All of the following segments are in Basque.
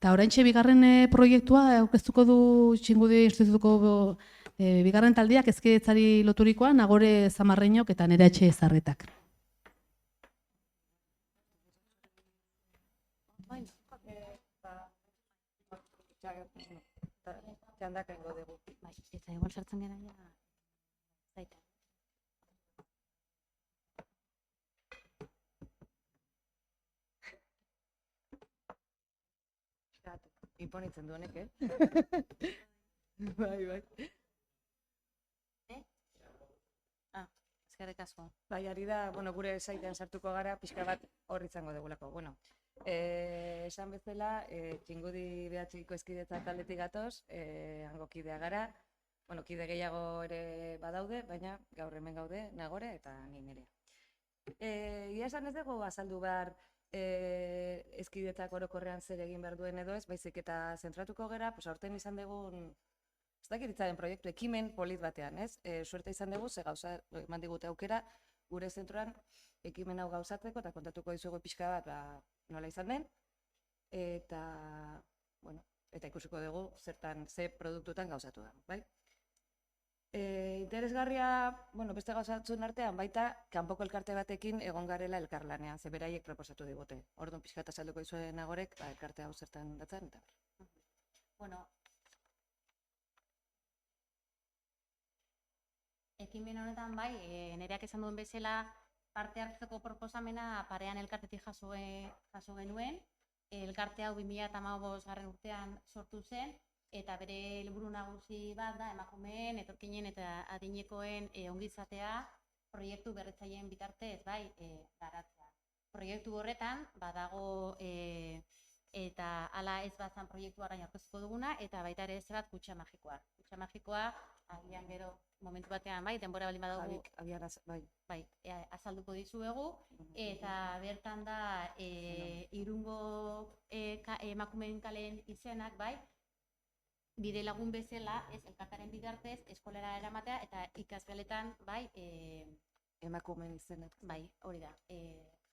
Eta oraintxe bigarren proiektua aurkeztuko du Txingudi Institutuko bigarren taldiak hezkidetzari loturikoa, Nagore Zamarreñok eta Nerea Zarretak. Txandak egingo dugu. Eta igual sartzen gara ja zaita. Imponitzen du honek, Bai. Eskerrik asko. Bai, ari da, gure saitean sartuko gara, pixka bat hor izango dugulako. Esan bezala, Txingudi behatziko hezkidetza taldetik gatoz, hango kidea gara, kide gehiago ere badaude, baina gaur hemen gaude, Nagore eta ni Nerea. Ia esan ez dugu azaldu behar hezkidetzak orokorrean zer egin behar duen edo ez, baizik eta zentratuko gara, aurten izan dugun, ez dakiritzaren proiektu ekimen polit batean, ez? Suerte izan dugu, ze gauza eman digute aukera, gure zentroan ekimen hau gauzatzeko eta kontatuko dizugu pixka bat nola izan den, eta ikusiko dugu zertan, ze produktutan gauzatu da, bai? Interesgarria, beste gauzatzen artean, baita, kanpoko elkarte batekin egon garela elkarlanean, ze beraiek proposatu digute. Orduan pixka eta salduko izuen Nagorek, elkarte hau zertan datzen, eta ekimen honetan bai, Nereak esan duen bezala parte hartzeko proposamena parean elkartetik jaso genuen. Elkarte hau 2015 urtean sortu zen, eta bere helburu nagusi bat da emakumeen, etorkinen eta adinekoen ongizatea proiektu berritzaileen bitartez bai garatzea. Proiektu horretan badago eta hala ez bazan proiektua gain aurkeztuko duguna, eta baita ere bat kutxa magikoa. Kutxa magikoa, agian gero momentu batean bai, denbora baldin badago azalduko dizuegu, eta bertan da Irungo emakumeen kaleen izenak bai, bide lagun bezala, ez elkartaren bitartez, eskolara eramatea eta ikasgeletan, bai, emakumeen izenak. Bai, hori da,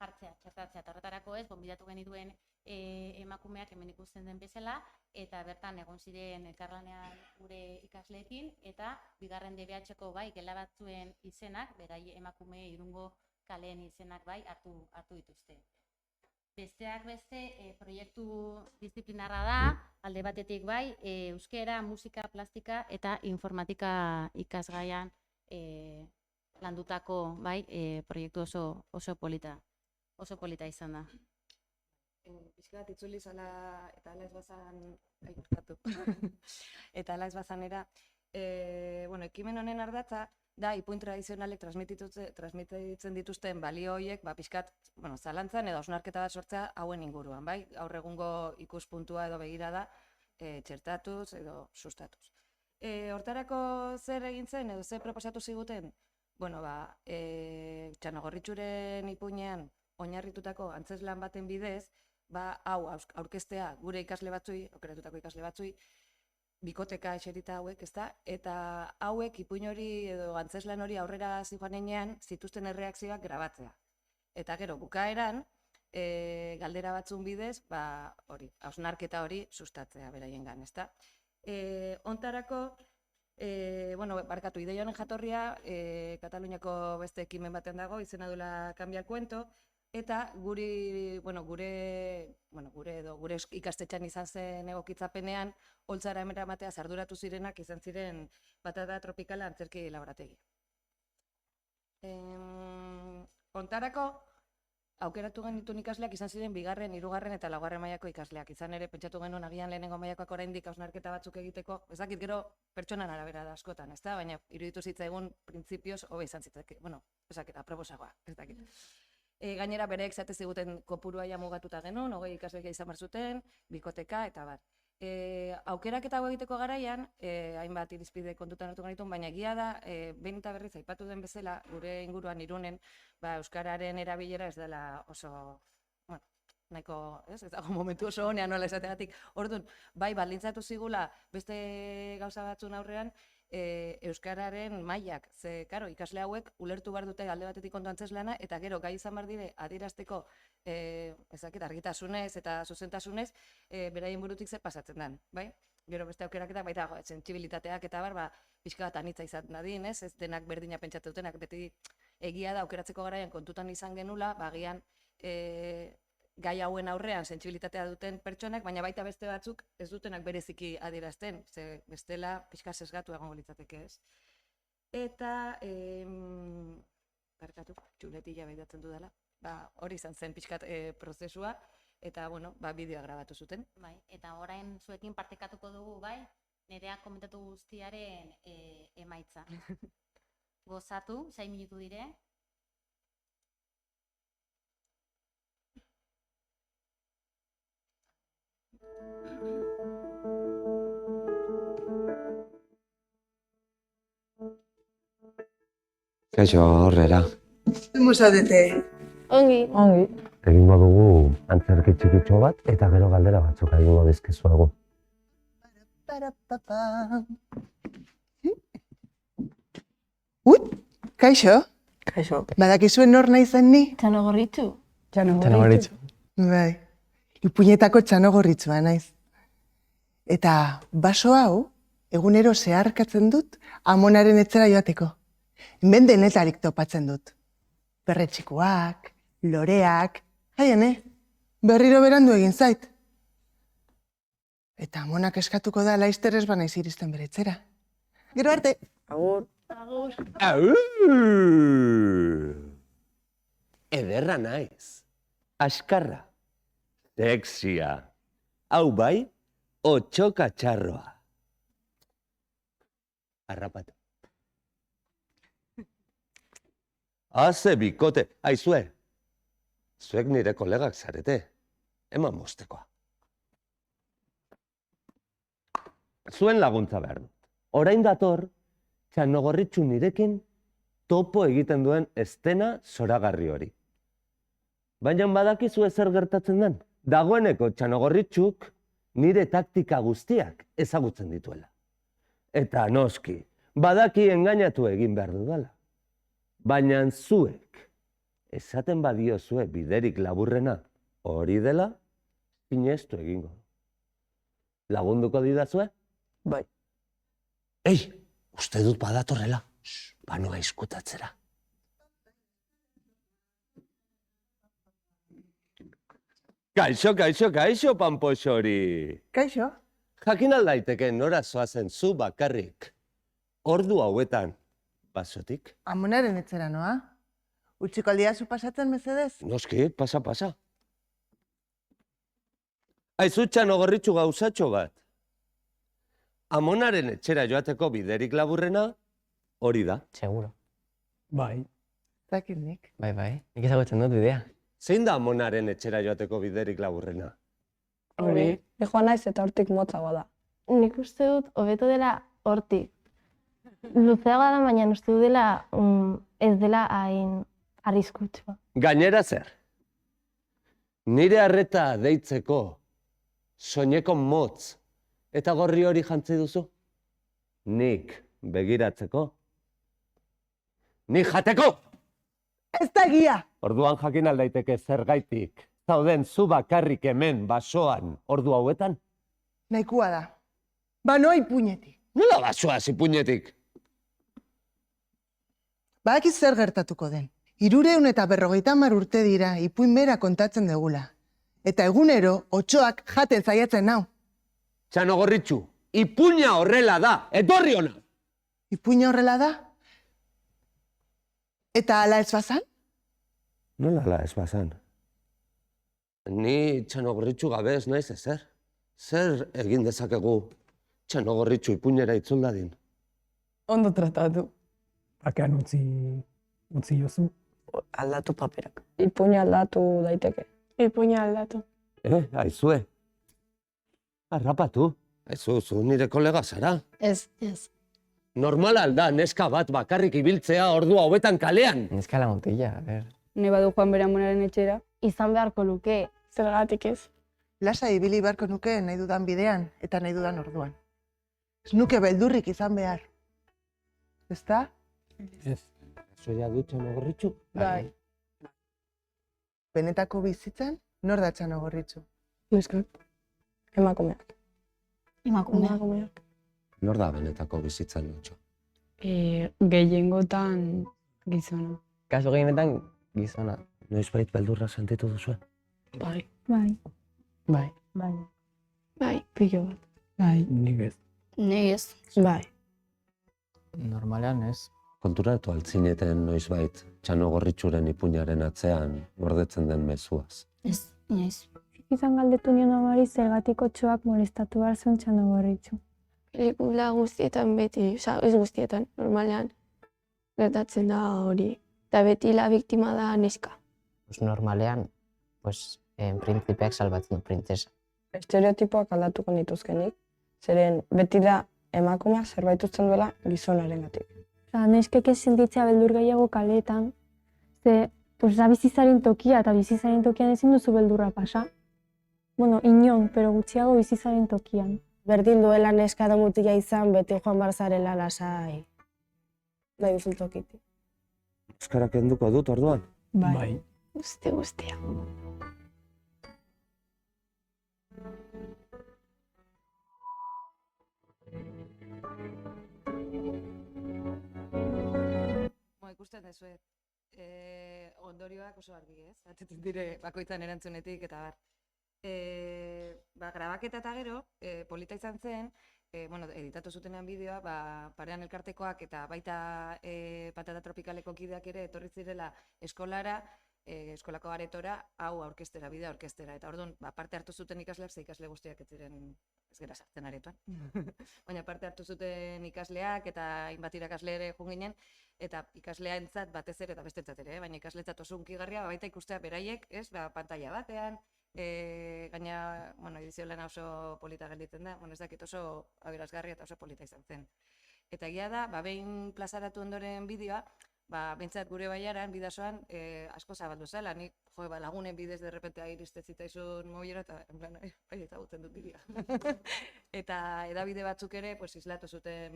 jartzea, txertatzea, eta horretarako ez, gonbidatu genituen emakumeak hemen ikusten den bezala, eta bertan egon ziren elkarlanean gure ikasleekin, eta bigarren DBH-ko bai, gela batzuen izenak, berai emakume Irungo kaleen izenak bai, hartu dituzte. Besteak beste, proiektu disiplinarra da, alde batetik bai, euskera, musika, plastika eta informatika ikasgaian landutako bai, proiektu oso polita izan da. Pixka bat itzuli zala eta ala ez bazan, eta ala ez bazanera, ekimen honen ardatza, da, ipuin tradizionalek transmititzen dituzten balio horiek, pixkat, zalantzan edo hausnarketa bat sortzea hauen inguruan, bai? Gaur egungo ikuspuntua edo begirada txertatuz edo sustatuz. Hortarako zer egin zen edo zer proposatu ziguten? Txanogorritxuren ipuinean oinarritutako antzezlan baten bidez, hau aurkeztea gure ikasle batzui, aukeratutako ikasle batzui, bikoteka eserita hauek, ezta? Eta hauek ipuin hori edo antzeslan hori aurrera zijoanean zituzten erreakzioak grabatzea. Eta gero, bukaeran, galdera batzun bidez, hausnarketa hori sustatzea beraiengan, ezta? Hontarako, barkatu, ideia honen jatorria, Kataluniako beste ekimen baten dago, izena duela Cambia el Cuento, eta gure ikastetxean izan zen egokitzapenean, holtzara eramateaz arduratu zirenak izan ziren Patata Tropikala antzerki laborategi. Hontarako, aukeratu genituen ikasleak izan ziren bigarren, hirugarren eta laugarren mailako ikasleak. Izan ere, pentsatu genuen agian lehenengo mailakoak oraindik hausnarketa batzuk egiteko, ez dakit gero pertsonan arabera da askotan, ezta? Baina iruditu zitzaigun printzipioz hobe izan zitzake, aproposagoa, ez dakit. Gainera bereek zate ziguten kopurua ja mugatuta genuen, 20 ikasleak izan behar zuten, bikoteka eta bar. Aukerak eta hau egiteko garaian, hainbat irizpide kontutan hartu genituen, baina egia da, behin eta berriz aipatu den bezala, gure inguruan Irunen, euskararen erabilera ez dela oso, nahiko, ez dago momentu oso honean nola esategatik. Orduan, bai, baldintzatu zigula beste gauza batzun aurrean, euskararen mailak. Ze, karo, ikasle hauek ulertu behar dute alde batetik ondo antzezlana, eta gero gai izan behar dire adierazteko ezakit, argitasunez eta zuzentasunez beraien burutik zer pasatzen den, bai? Gero beste aukerak eta baita sentsibilitateak eta bar, pixka bat anitza izan dadin, ez denak berdina pentsatzen dutenak, beti egia da aukeratzeko garaian kontutan izan genula, agian gai hauen aurrean sentsibilitatea duten pertsonak, baina baita beste batzuk ez dutenak bereziki adierazten, ze bestela pixka sesgatu egongo litzateke, ez? Eta, barkatu, txuletila behiratzen dudala, hori izan zen pixkat prozesua, eta, bueno, bideoa grabatu zuten. Bai, eta orain zuekin partekatuko dugu, bai, Nereak komentatu guztiaren emaitza. Gozatu, 6 minutu dire. Kaixo, aurrera. Musatete. Ongi. Egingo dugu antzerki txikitxo bat eta gero galdera batzuk egingo dizkizuegu. Kaixo? Kaixo. Badakizuen nor naizen ni? Txanogorritxu. Bai. Ipuinetako txanogorritzua naiz. Eta baso hau, egunero zeharkatzen dut amonaren etxera joateko. Hemen denetarik topatzen dut. Perretxikoak, loreak, haien, berriro berandu egin zait. Eta amonak eskatuko da laizter ez banaiz iristen bere etxera. Gero arte. Agur. Ederra naiz. Askarra. Sexia. Hau bai, otxoka txarroa. Arrapatu. Haze bikote. Aizue, zuek nire kolegak zarete. Eman mostekoa. Zuen laguntza behar dut. Orain dator, Txanogorritxu nirekin topo egiten duen estena zoragarri hori. Baina badakizu zer gertatzen den? Dagoeneko Txanogorritxuk nire taktika guztiak ezagutzen dituela. Eta noski, badaki engainatu egin behar dudala. Baina zuek, esaten badiozue biderik laburrena hori dela, sinestu egingo. Lagunduko didazue? Bai. Ei, uste dut badatorrela. Banoa izkutatzera. Kaixo, panpoxori. Kaixo? Jakin aldaiteke nora zoazen zu bakarrik. Ordu hauetan, basotik? Amonaren etxera noa? Utziko aldiazu pasatzen mesedez? Noski, pasa. Aizu Txanogorritxu gauzatxo bat. Amonaren etxera joateko biderik laburrena, hori da. Seguro. Bai. Zakit nik. Bai. Nik ezagutzen dut bidea. Zein da Amonaren etxera joateko biderik laburrena? Hori. Joan naiz eta hortik motzagoa da. Nik uste dut hobeto dela hortik. Luzeagoa da, baina uste dut dela ez dela hain arriskutsua. Gainera zer? Nire arreta deitzeko soineko motz eta gorri hori jantzi duzu? Nik begiratzeko? Nik jateko? Ez da egia! Orduan jakin aldaiteke zergaitik zauden zu bakarrik hemen basoan ordu hauetan? Nahikoa da. Banoa ipuinetik. Nola basoaz ipuinetik? Badakiz zer gertatuko den. 350 urte dira ipuin bera kontatzen degula. Eta egunero, otxoak jaten zaiatzen nau. Txanogorritxu, ipuina horrela da, etorri hona! Ipuina horrela da? Eta ala ez bazan? Nola ala ez bazan? Ni Txanogorritxu gabe ez naiz ezer. Zer egin dezakegu Txanogorritxu ipuinera itzul dadin? Ondo tratatu. Bakean utzi jozu. Aldatu paperak. Ipuina aldatu daiteke. Ipuina aldatu. Aizue. Arrapatu. Aizu, zu nire kolega zara. Ez. Normal alda neska bat bakarrik ibiltzea ordu hauetan kalean. Neska laguntilla, a ber. Ne badu joan bere amonaren etxera. Izan beharko luke. Zergatik ez? Lasa ibili beharko nuke nahi dudan bidean eta nahi dudan orduan. Ez nuke beldurrik izan behar. ezta? Ez. Zoia du Txano Gorritxu? Bai. Benetako bizitzan, nor da Txano Gorritxu? Neskak. Emakumeak. Emakumeak. Nor da benetako bizitzan Lotxo? Gehiengotan gizona. Kasu gehienetan gizona. Noizbait beldurra sentitu duzu? Bai. Bai. Bai. Bai. Bai. Pilo bat. Bai. Nik ez. Ni ez. Bai. Normalean ez. Konturatu altzineten noizbait Txano Gorritxuren ipuinaren atzean gordetzen den mezuaz. Ez. Inoiz. Izan galdetu nion amari zergatik otsoak molestatu behar zuen Txano Gorritxu. Pelikula guztietan beti, ez guztietan, normalean, gertatzen da hori. Eta beti la biktima da neska. Normalean, printzipeak salbatzen du printzesa. Estereotipoak aldatuko nituzkenik, zeren beti da emakumeak zerbait uzten duela gizonarengatik. Neskek ez sentitzea beldur gehiago kaleetan, ze da bizizaren tokia, eta bizizaren tokian ezin duzu beldurra pasa. Bueno, inon, pero gutxiago bizizaren tokian. Berdin duela neska da mutila izan, beti joan barzarela lasai. Nahi duzun tokitik. Euskarak kenduko dut orduan? Bai. Guztia. Ikusten dezuet, ondorioak oso argi, ez? Atetzen dire bakoitzan erantzunetik eta bar. Grabaketa eta gero, polita izan zen, editatu zutenean bideoa, parean elkartekoak eta baita Patata Tropikaleko kideak ere etorri zirela eskolara, eskolako aretora, hau aurkestera, bidea aurkestera. Eta orduan, parte hartu zuten ikasleak, ze ikasle guztiak ez ziren ez gara sartzen aretoan. Baina parte hartu zuten ikasleak eta hainbat irakasle ere joan ginen, eta ikasleentzat batez ere eta bestentzat ere, baina ikasletzat oso hunkigarria, baita ikustea beraiek, pantalla batean, gaina, edizio lana oso polita gelditzen da, ez dakit oso aberasgarria eta oso polita izan zen. Eta egia da, behin plazaratu ondoren bideoa, behintzat gure baiaran, bidasoan, asko zabaldu zela, nik lagunen bidez derrepentea iriste zitaizun mobilera, eta bai ezagutzen dut bidea. Eta edabide batzuk ere, islatu zuten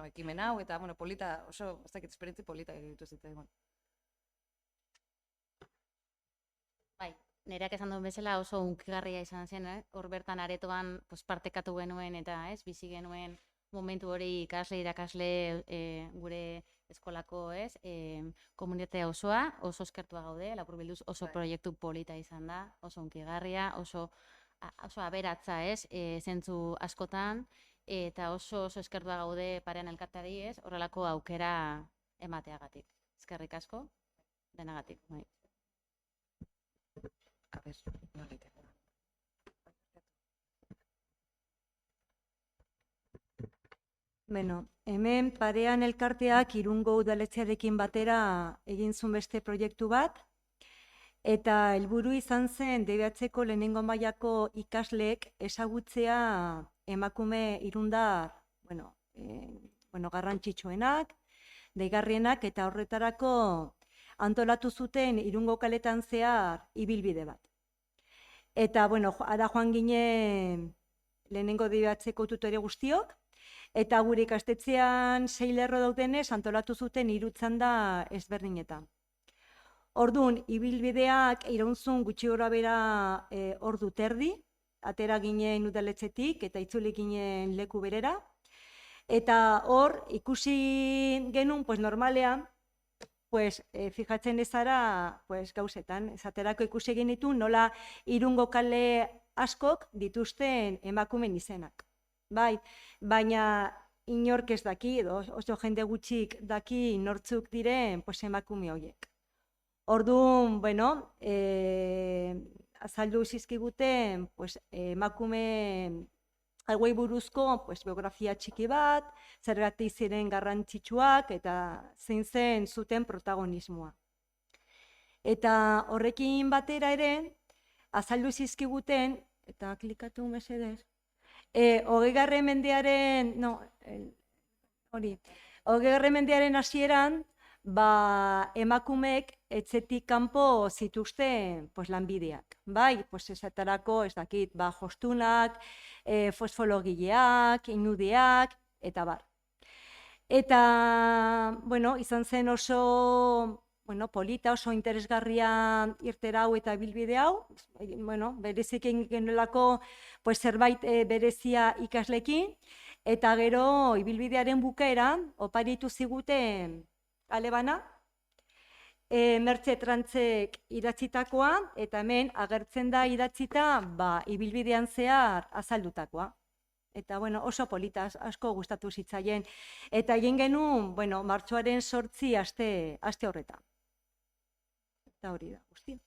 ekimen hau, eta polita, oso, ez dakit, esperientzi polita egitu zitzaigun. Bai, nereak esan duen bezala oso hunkigarria izan zen, hor bertan aretoan partekatu genuen eta bizi genuen momentu hori ikasle, irakasle, gure eskolako komunitatea osoa, oso eskertua gaude, laburbilduz oso proiektu polita izan da, oso hunkigarria, oso aberatza zentzu askotan, eta oso eskertua gaude parean elkarteari horrelako aukera emateagatik. Eskerrik asko, denagatik. A ver, no egiten. Hemen parean elkarteak Irungo udaletxearekin batera egin zuen beste proiektu bat, eta helburu izan zen DBH-ko lehenengo mailako ikasleek ezagutzea emakume irundar, garrantzitsuenak, deigarrienak, eta horretarako antolatu zuten Irungo kaletan zehar ibilbide bat. Eta, ara joan ginen lehenengo DBH-ko tutore guztiok, eta gure ikastetxean 6 lerro daudenez antolatu zuten 3 txanda ezberdinetan. Orduan, ibilbideak iraunzun gutxi gorabehera ordu terdi, atera ginen udaletxetik eta itzuli ginen leku berera. Eta hor, ikusi genuen, normalean, fijatzen ezara gauzetan. Esaterako ikusi genitu nola Irungo kale askok dituzten emakumen izenak. Bai, baina inork ez daki, edo oso jende gutxik daki nortzuk diren emakume horiek. Orduan, azaldu zizkiguten emakume hauei buruzko biografia txiki bat, zergatik ziren garrantzitsuak eta zein zen zuten protagonismoa. Eta horrekin batera ere, azaldu zizkiguten, eta klikatu mesedez, 20. mendearen hasieran, emakumeek etxetik kanpo zituzten lanbideak. Bai, esaterako, ez dakit, jostunak, fosfologileak, inudeak, eta bar. Eta, bueno, izan zen oso, bueno, polita, oso interesgarria irtera hau eta bilbide hau, bueno, berezik egin genuelako pues, zerbait berezia ikaslekin, eta gero ibilbidearen bukaeran oparitu ziguten kale bana, Mertxe Trantzek idatzitakoa, eta hemen agertzen da idatzita ibilbidean zehar azaldutakoa. Eta bueno, oso polita, asko gustatu zitzaien. Eta egin genuen, bueno, martxoaren 8 aste horretan. Eta hori da, guztia.